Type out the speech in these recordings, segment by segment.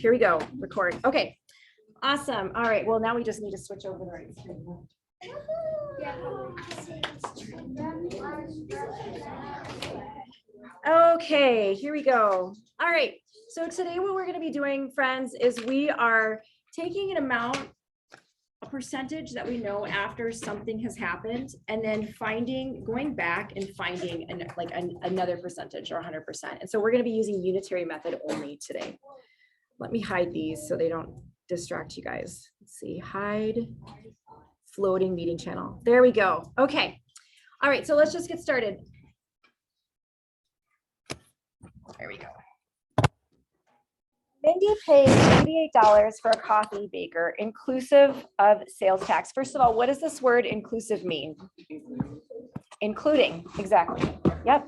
here we go. Record. Okay. Awesome. All right. Well, now we just need to switch over the right screen. Okay, here we go. All right. So today what we're going to be doing, friends, is we are taking an amount, a percentage that we know after something has happened, and then going back and finding another percentage or 100%. And so we're going to be using unitary method only today. Let me hide these so they don't distract you guys. Let's see, hide floating meeting channel. There we go. Okay. All right. So let's just get started. There we go. Mindy paid $88 for a coffee maker, inclusive of sales tax. First of all, what does this word inclusive mean? Including, exactly. Yep.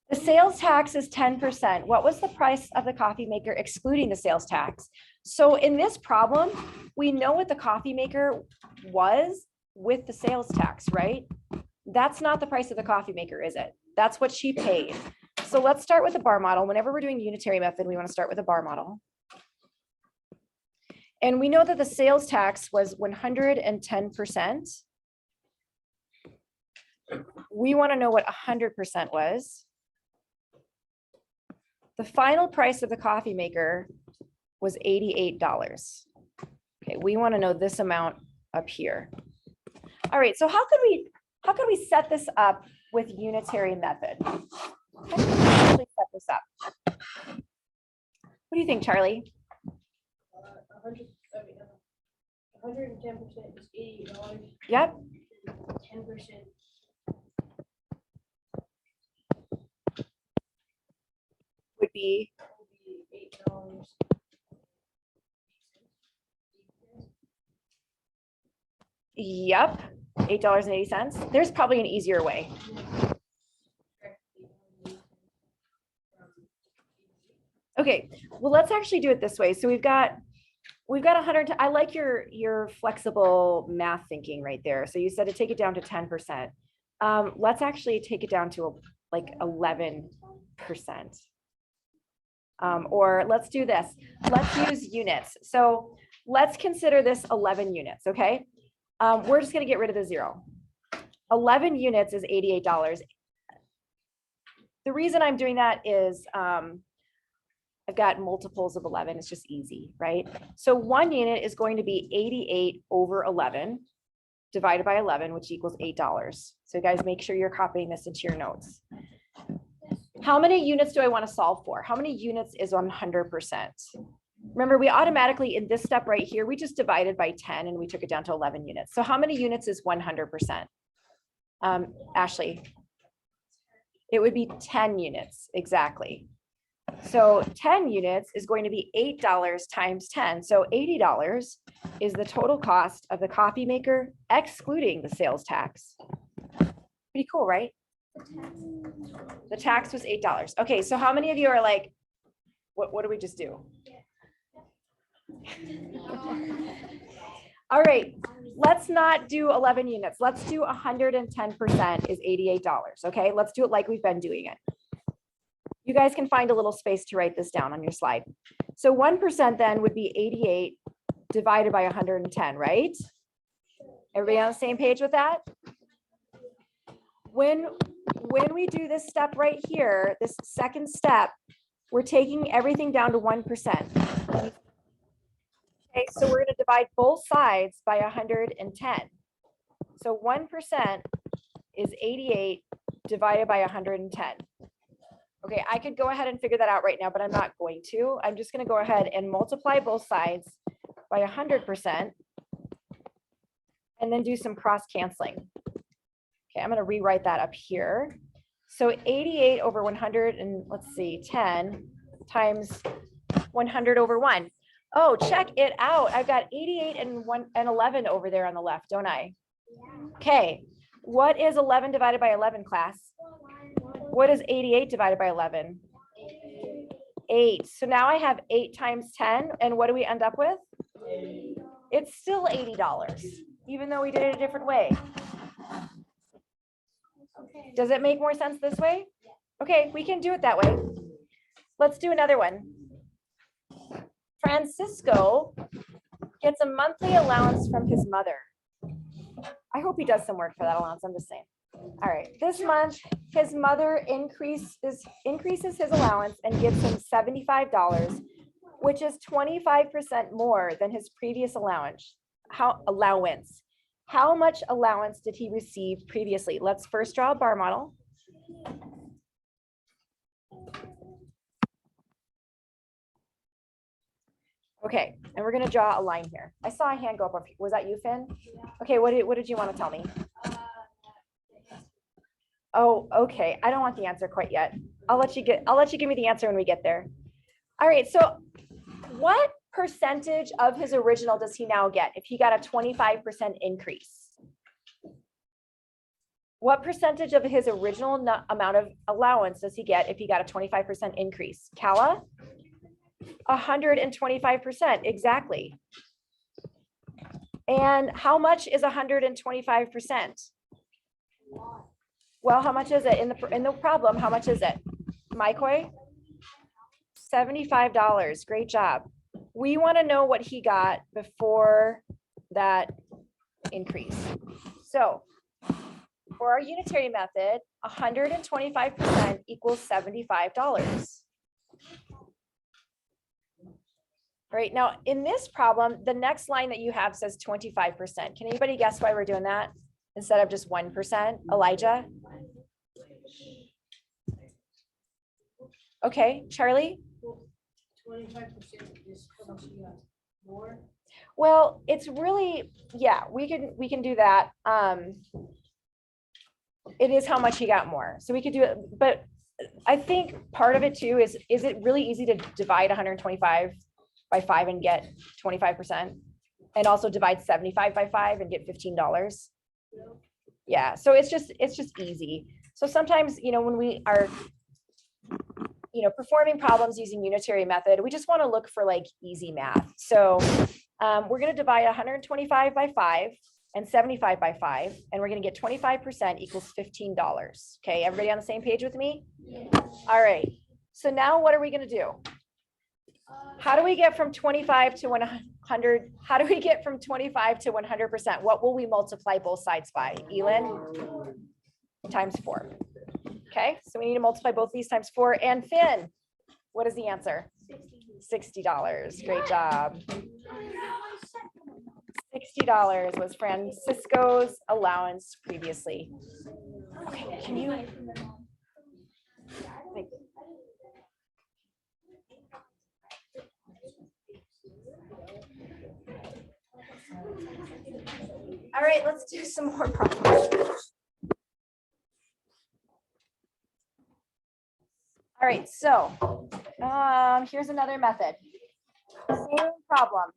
The sales tax is 10%. What was the price of the coffee maker excluding the sales tax? So in this problem, we know what the coffee maker was with the sales tax, right? That's not the price of the coffee maker, is it? That's what she paid. So let's start with a bar model. Whenever we're doing unitary method, we want to start with a bar model. And we know that the sales tax was 110%. We want to know what 100% was. The final price of the coffee maker was $88. Okay, we want to know this amount up here. All right, so how could we set this up with unitary method? How can we actually set this up? What do you think, Charlie? 110% is $88. Yep. 10% would be $8. Yep, $8.80. There's probably an easier way. Okay, well, let's actually do it this way. So we've got 100. I like your flexible math thinking right there. So you said to take it down to 10%. Let's actually take it down to like 11%. Or let's do this. Let's use units. So let's consider this 11 units, okay? We're just gonna get rid of the 0. 11 units is $88. The reason I'm doing that is I've got multiples of 11. It's just easy, right? So 1 unit is going to be 88 over 11 divided by 11, which equals $8. So guys, make sure you're copying this into your notes. How many units do I want to solve for? How many units is 100%? Remember, we automatically, in this step right here, we just divided by 10 and we took it down to 11 units. So how many units is 100%? Ashley? It would be 10 units, exactly. So 10 units is going to be $8 times 10. So $80 is the total cost of the coffee maker, excluding the sales tax. Pretty cool, right? The tax was $8. Okay, so how many of you are like, what do we just do? All right, let's not do 11 units. Let's do 110% is $88. Okay, let's do it like we've been doing it. You guys can find a little space to write this down on your slide. So 1% then would be 88 divided by 110, right? Everybody on the same page with that? When we do this step right here, this second step, we're taking everything down to 1%. Okay, so we're going to divide both sides by 110. So 1% is 88 divided by 110. Okay, I could go ahead and figure that out right now, but I'm not going to. I'm just going to go ahead and multiply both sides by 100% and then do some cross canceling. Okay, I'm going to rewrite that up here. So 88 over 100 and let's see, 10 times 100 over 1. Oh, check it out. I've got 88 and 11 over there on the left, don't I? Okay, what is 11 divided by 11, class? What is 88 divided by 11? 8. So now I have 8 times 10. And what do we end up with? It's still $80, even though we did it a different way. Does it make more sense this way? Okay, we can do it that way. Let's do another one. Francisco gets a monthly allowance from his mother. I hope he does some work for that allowance. I'm just saying. All right, this month, his mother increases his allowance and gives him $75, which is 25% more than his previous allowance. How much allowance did he receive previously? Let's first draw a bar model. Okay, and we're gonna draw a line here. I saw a hand go up. Was that you, Finn? Okay, what did you want to tell me? Oh, okay. I don't want the answer quite yet. I'll let you give me the answer when we get there. All right, so what percentage of his original does he now get if he got a 25% increase? What percentage of his original amount of allowance does he get if he got a 25% increase? Kala? 125%, exactly. And how much is 125%? Well, how much is it in the problem? How much is it? Maikoi? $75. Great job. We want to know what he got before that increase. So for our unitary method, 125% equals $75. Right now, in this problem, the next line that you have says 25%. Can anybody guess why we're doing that instead of just 1%? Elijah? Okay, Charlie? 25% is how much you got more. Well, it's really, yeah, we can do that. It is how much he got more. So we could do it, but I think part of it too is it really easy to divide 125 by 5 and get 25%? And also divide 75 by 5 and get $15? Yeah, so it's just easy. So sometimes, when we are performing problems using unitary method, we just want to look for like easy math. So we're going to divide 125 by 5 and 75 by 5, and we're going to get 25% equals $15. Okay, everybody on the same page with me? Yeah. All right, so now what are we going to do? How do we get from 25 to 100? How do we get from 25 to 100%? What will we multiply both sides by? Elin? Times 4. Okay, so we need to multiply both these times 4. And Finn, what is the answer? $60. Great job. $60 was Francisco's allowance previously. Okay, can you? All right, let's do some more problems. All right, so here's another method. Same problem.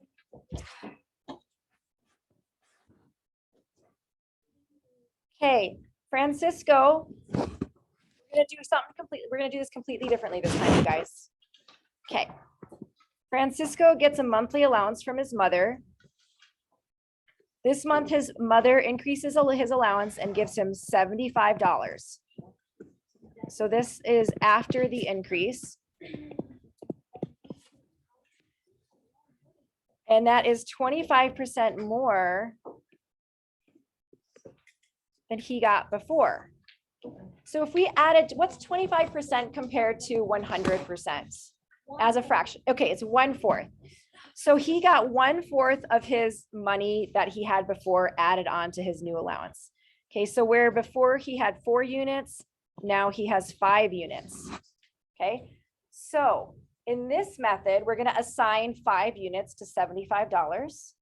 Okay, Francisco, we're gonna do something completely. We're gonna do this completely differently this time, you guys. Okay, Francisco gets a monthly allowance from his mother. This month, his mother increases his allowance and gives him $75. So this is after the increase. And that is 25% more than he got before. So if we added, what's 25% compared to 100% as a fraction? Okay, it's 1/4. So he got 1/4 of his money that he had before added on to his new allowance. Okay, so where before he had 4 units, now he has 5 units. Okay, so in this method, we're going to assign 5 units to $75.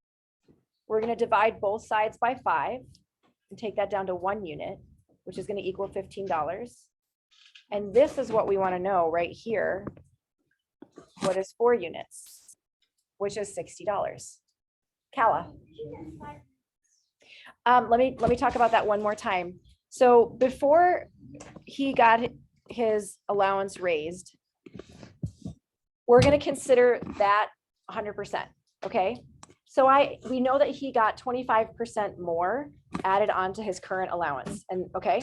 We're going to divide both sides by 5 and take that down to 1 unit, which is going to equal $15. And this is what we want to know right here. What is 4 units? Which is $60. Kala. Let me talk about that one more time. So before he got his allowance raised, we're going to consider that 100%. Okay. So we know that he got 25% more added onto his current allowance. And okay.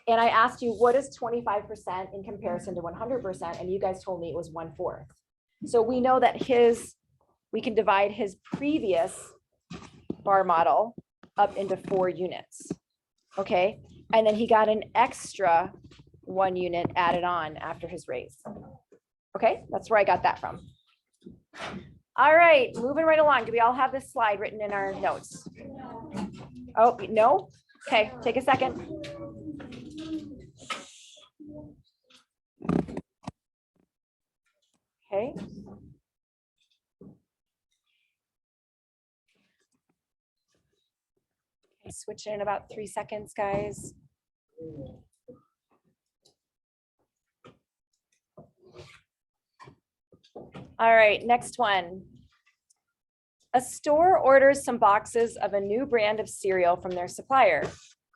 And I asked you, what is 25% in comparison to 100%? And you guys told me it was 1/4. So we know that his we can divide his previous bar model up into 4 units. Okay, and then he got an extra 1 unit added on after his raise. Okay, that's where I got that from. All right, moving right along. Do we all have this slide written in our notes? Oh, no? Okay, take a second. Okay. Okay, switch in about 3 seconds, guys. All right, next one. A store orders some boxes of a new brand of cereal from their supplier.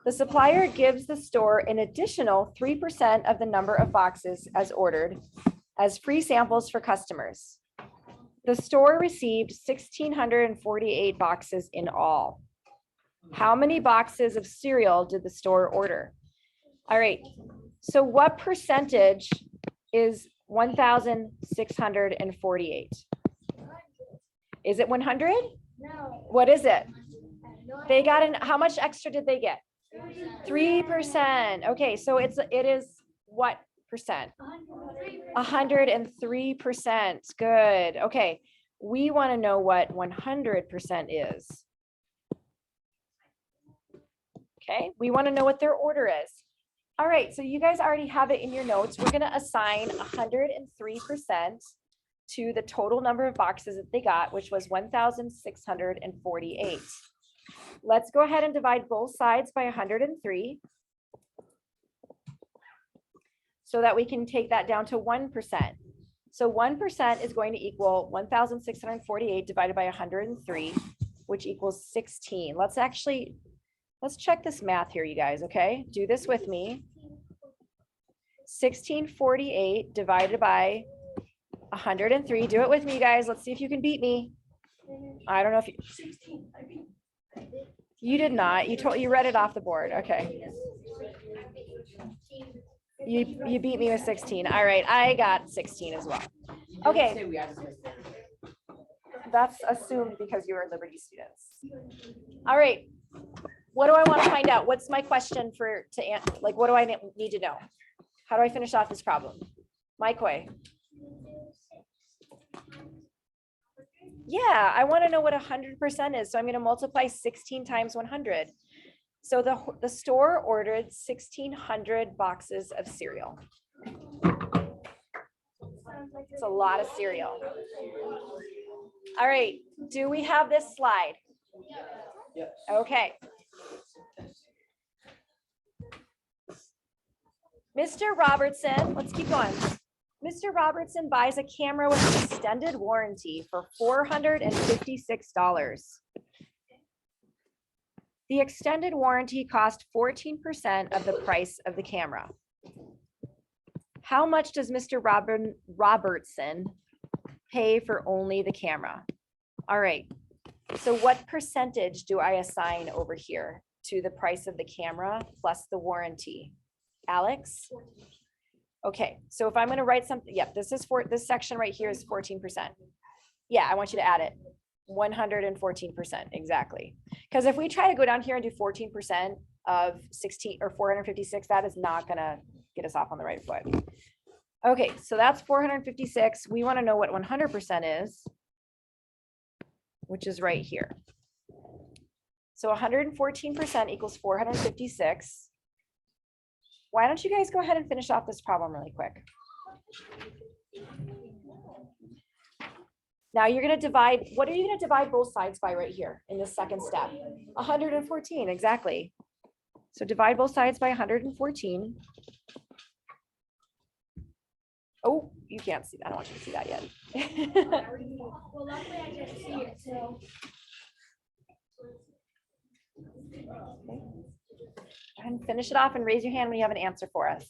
The supplier gives the store an additional 3% of the number of boxes as ordered as free samples for customers. The store received 1,648 boxes in all. How many boxes of cereal did the store order? All right, so what percentage is 1,648? Is it 100? No. What is it? They got an, how much extra did they get? 3%. Okay, so it is what percent? 103%. Good. Okay, we want to know what 100% is. Okay, we want to know what their order is. All right, so you guys already have it in your notes. We're going to assign 103% to the total number of boxes that they got, which was 1,648. Let's go ahead and divide both sides by 103 so that we can take that down to 1%. So 1% is going to equal 1,648 divided by 103, which equals 16. Let's check this math here, you guys, okay? Do this with me. 1,648 divided by 103. Do it with me, guys. Let's see if you can beat me. I don't know if you did not. You read it off the board. Okay. You beat me with 16. All right, I got 16 as well. Okay. That's assumed because you are Liberty students. All right. What do I want to find out? What's my question to answer? Like, what do I need to know? How do I finish off this problem? Mike Way. Yeah, I want to know what 100% is. So I'm going to multiply 16 times 100. So the store ordered 1,600 boxes of cereal. It's a lot of cereal. All right, do we have this slide? Yes. Okay. Mr. Robertson, let's keep going. Mr. Robertson buys a camera with an extended warranty for $456. The extended warranty cost 14% of the price of the camera. How much does Mr. Robertson pay for only the camera? All right, so what percentage do I assign over here to the price of the camera plus the warranty? Alex? Okay, so if I'm going to write something, yep, this section right here is 14%. Yeah, I want you to add it. 114%, exactly. Because if we try to go down here and do 14% of 16 or 456, that is not going to get us off on the right foot. Okay, so that's 456. We want to know what 100% is, which is right here. So 114% equals 456. Why don't you guys go ahead and finish off this problem really quick? Now you're going to divide, what are you going to divide both sides by right here in the second step? 114, exactly. So divide both sides by 114. Oh, you can't see that. I don't want you to see that yet. Well, luckily I can't see it, so. Okay. Go ahead and finish it off and raise your hand when you have an answer for us.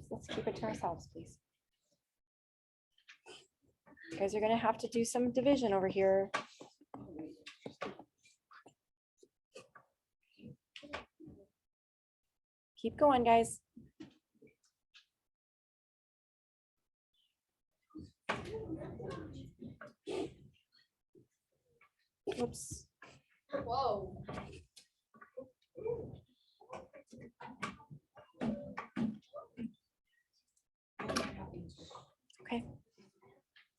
Let's keep it to ourselves, please. You guys are going to have to do some division over here. Keep going, guys. Whoops. Whoa. Okay.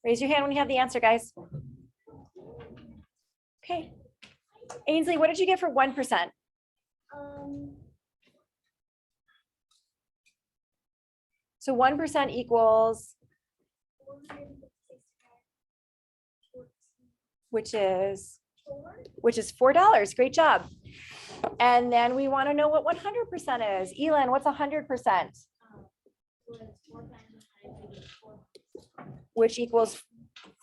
Raise your hand when you have the answer, guys. Okay. Ainsley, what did you get for 1%? So 1% equals, which is $4. Great job. And then we want to know what 100% is. Elin, what's 100%? Which equals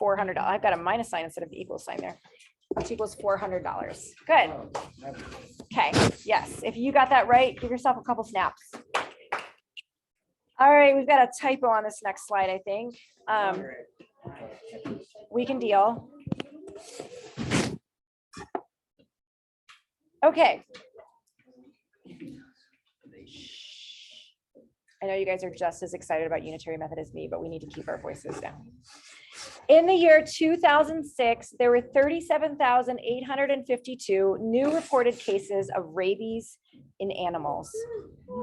$400. I've got a minus sign instead of the equal sign there. Which equals $400. Good. Okay. Yes. If you got that right, give yourself a couple snaps. All right. We've got a typo on this next slide, I think. We can deal. Okay. I know you guys are just as excited about unitary method as me, but we need to keep our voices down. In the year 2006, there were 37,852 new reported cases of rabies in animals.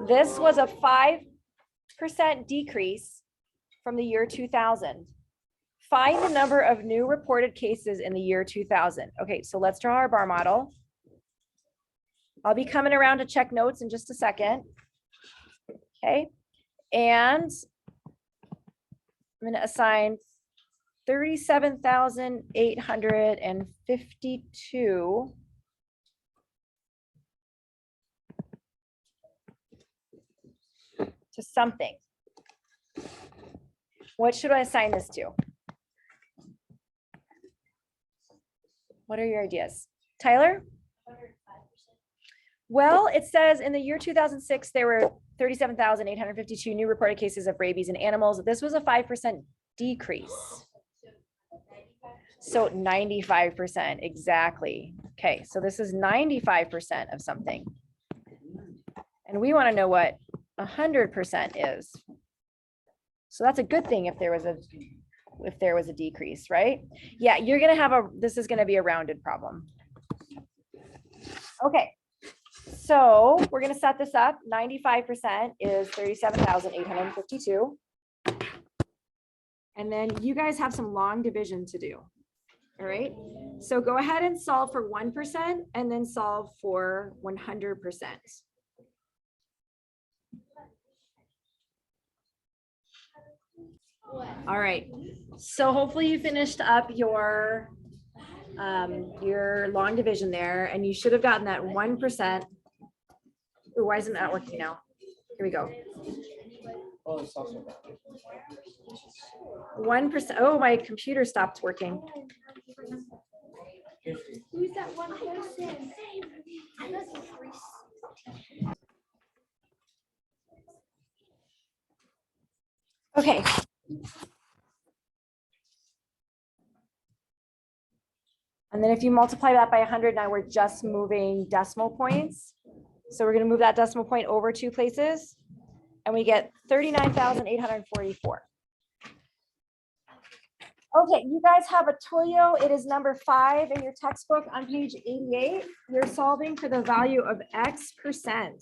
This was a 5% decrease from the year 2000. Find the number of new reported cases in the year 2000. Okay, so let's draw our bar model. I'll be coming around to check notes in just a second. Okay, and I'm going to assign 37,852 to something. What should I assign this to? What are your ideas? Tyler? Well, it says in the year 2006, there were 37,852 new reported cases of rabies in animals. This was a 5% decrease. So 95%, exactly. Okay, so this is 95% of something. And we want to know what 100% is. So that's a good thing if there was a decrease, right? Yeah, you're going to have this is going to be a rounded problem. Okay. So we're going to set this up. 95% is 37,852. And then you guys have some long division to do. All right. So go ahead and solve for 1% and then solve for 100%. All right. So hopefully you finished up your long division there, and you should have gotten that 1%. Ooh, why isn't that working now? Here we go. 1%. Oh, my computer stopped working. Who's that one person? Okay. And then if you multiply that by 100, now we're just moving decimal points. So we're going to move that decimal point over 2 places, and we get 39,844. Okay, you guys have a Toyo. It is number 5 in your textbook on page 88. You're solving for the value of X%.